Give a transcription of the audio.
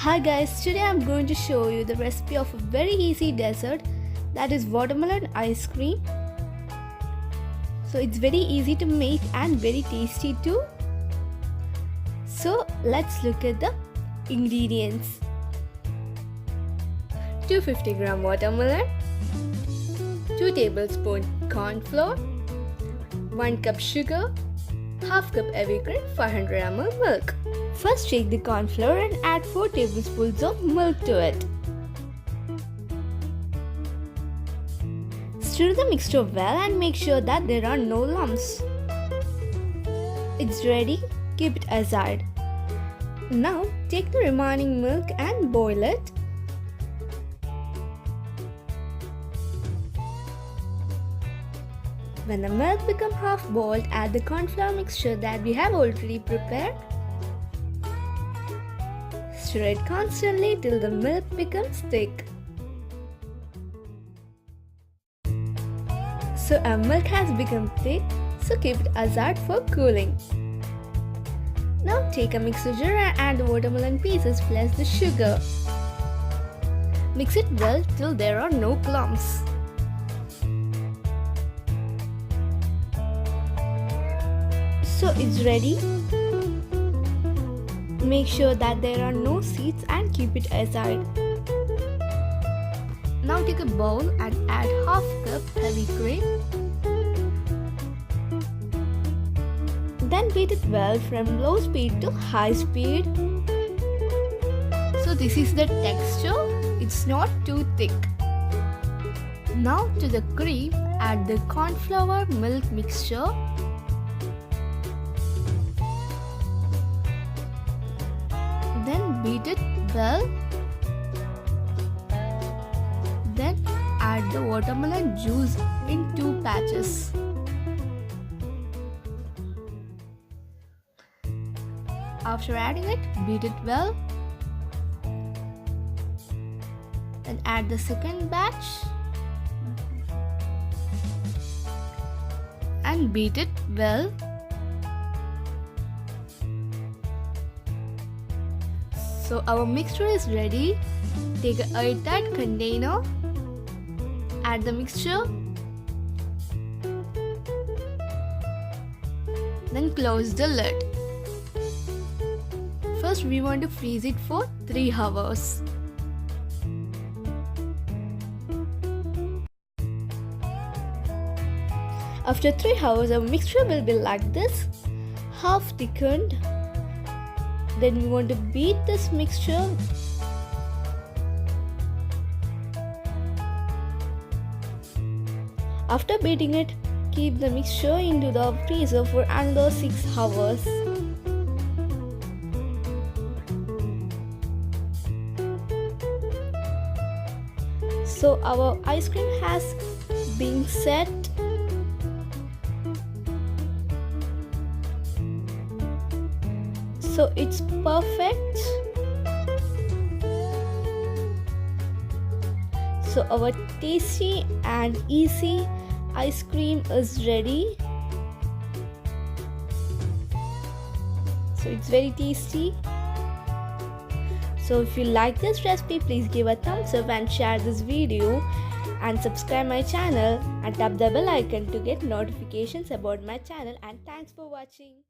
Hi guys, today I'm going to show you the recipe of a very easy dessert, that is watermelon ice cream. So it's very easy to make and very tasty too. So let's look at the ingredients. 250 gram watermelon, 2 tablespoons corn flour, 1 cup sugar, half cup heavy cream, 500 ml milk. First shake the corn flour and add 4 tablespoons of milk to it. Stir the mixture well and make sure that there are no lumps. It's ready, keep it aside. Now take the remaining milk and boil it. When the milk becomes half boiled, add the corn flour mixture that we have already prepared. Stir it constantly till the milk becomes thick. So our milk has become thick, so keep it aside for cooling. Now take a mixer jar and add the watermelon pieces plus the sugar. Mix it well till there are no clumps. So it's ready. Make sure that there are no seeds and keep it aside. Now take a bowl and add half cup heavy cream. Then beat it well from low speed to high speed. So this is the texture, it's not too thick. Now to the cream, add the corn flour milk mixture. Then beat it well. Then add the watermelon juice in 2 patches. After adding it, beat it well. Then add the second batch and beat it well. So our mixture is ready. Take an airtight container, add the mixture, then close the lid. First we want to freeze it for 3 hours. After 3 hours our mixture will be like this, half thickened. Then we want to beat this mixture. After beating it, keep the mixture into the freezer for another 6 hours. So our ice cream has been set. So it's perfect. So our tasty and easy ice cream is ready. So it's very tasty. So if you like this recipe, please give a thumbs up and share this video and subscribe my channel and tap the bell icon to get notifications about my channel, and thanks for watching.